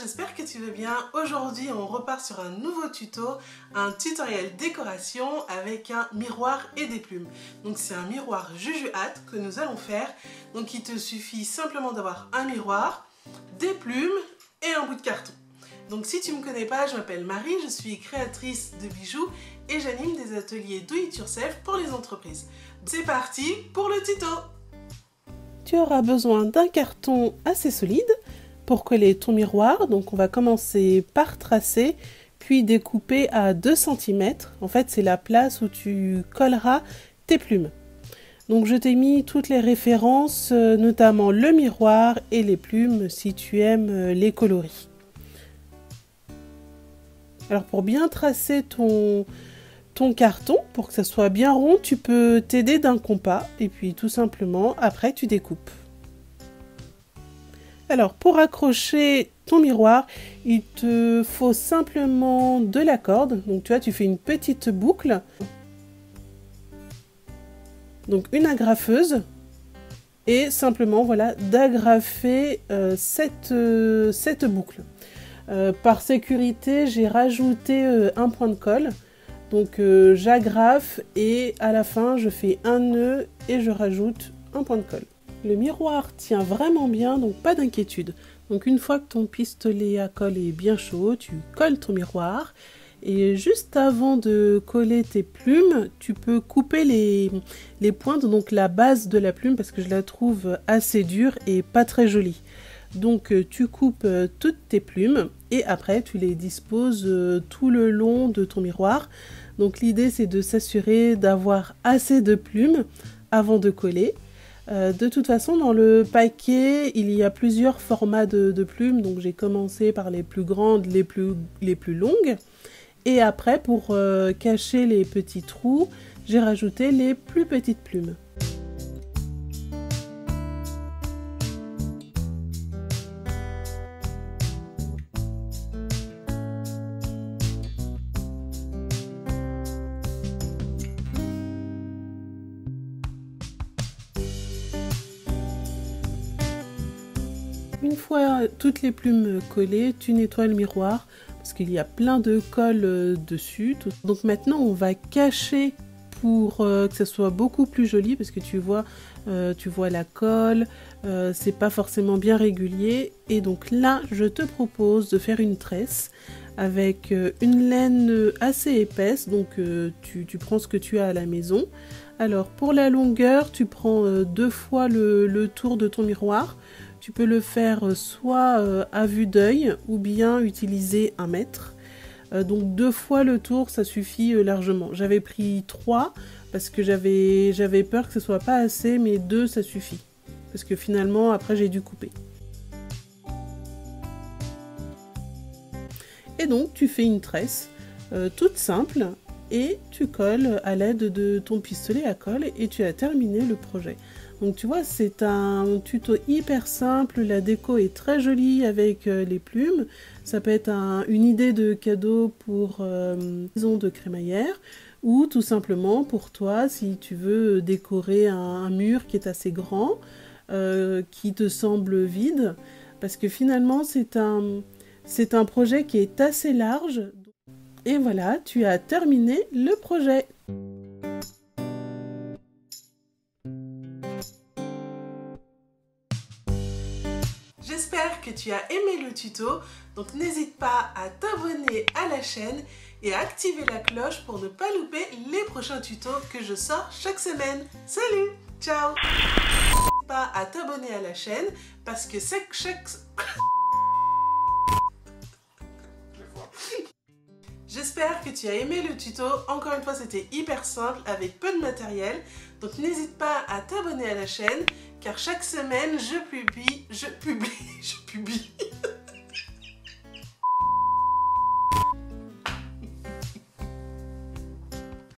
j'espère que tu vas bien. Aujourd'hui, on repart sur un nouveau tuto, un tutoriel décoration avec un miroir et des plumes. Donc c'est un miroir Juju Hat que nous allons faire. Donc il te suffit simplement d'avoir un miroir, des plumes et un bout de carton. Donc si tu ne me connais pas, je m'appelle Marie, je suis créatrice de bijoux et j'anime des ateliers do it yourself pour les entreprises. C'est parti pour le tuto. Tu auras besoin d'un carton assez solide pour coller ton miroir. Donc on va commencer par tracer, puis découper à 2 cm. En fait, c'est la place où tu colleras tes plumes. Donc je t'ai mis toutes les références, notamment le miroir et les plumes si tu aimes les coloris. Alors pour bien tracer ton carton, pour que ça soit bien rond, tu peux t'aider d'un compas et puis tout simplement après tu découpes. Alors pour accrocher ton miroir, il te faut simplement de la corde. Donc tu vois, tu fais une petite boucle. Donc une agrafeuse et simplement voilà d'agrafer cette boucle. Par sécurité, j'ai rajouté un point de colle. Donc j'agrafe et à la fin je fais un nœud et je rajoute un point de colle. Le miroir tient vraiment bien, donc pas d'inquiétude. Donc une fois que ton pistolet à colle est bien chaud, tu colles ton miroir. Et juste avant de coller tes plumes, tu peux couper les pointes, donc la base de la plume, parce que je la trouve assez dure et pas très jolie. Donc tu coupes toutes tes plumes et après tu les disposes tout le long de ton miroir. Donc l'idée c'est de s'assurer d'avoir assez de plumes avant de coller. De toute façon dans le paquet il y a plusieurs formats de plumes, donc j'ai commencé par les plus grandes, les plus longues. Et après pour cacher les petits trous, j'ai rajouté les plus petites plumes. Une fois toutes les plumes collées, tu nettoies le miroir parce qu'il y a plein de colle dessus. Donc maintenant on va cacher pour que ça soit beaucoup plus joli parce que tu vois la colle, c'est pas forcément bien régulier. Et donc là je te propose de faire une tresse avec une laine assez épaisse. Donc tu prends ce que tu as à la maison. Alors pour la longueur, tu prends 2 fois le tour de ton miroir. Tu peux le faire soit à vue d'œil ou bien utiliser 1 mètre. Donc 2 fois le tour, ça suffit largement. J'avais pris 3 parce que j'avais peur que ce soit pas assez, mais 2 ça suffit. Parce que finalement, après j'ai dû couper. Et donc tu fais une tresse toute simple et tu colles à l'aide de ton pistolet à colle et tu as terminé le projet. Donc tu vois, c'est un tuto hyper simple, la déco est très jolie avec les plumes. Ça peut être une idée de cadeau pour maison de crémaillère ou tout simplement pour toi si tu veux décorer un mur qui est assez grand, qui te semble vide. Parce que finalement, c'est un projet qui est assez large. Et voilà, tu as terminé le projet. J'espère que tu as aimé le tuto, donc n'hésite pas à t'abonner à la chaîne et à activer la cloche pour ne pas louper les prochains tutos que je sors chaque semaine. Salut, ciao. N'hésite pas à t'abonner à la chaîne parce que J'espère que tu as aimé le tuto. Encore une fois, c'était hyper simple avec peu de matériel. Donc n'hésite pas à t'abonner à la chaîne car chaque semaine je publie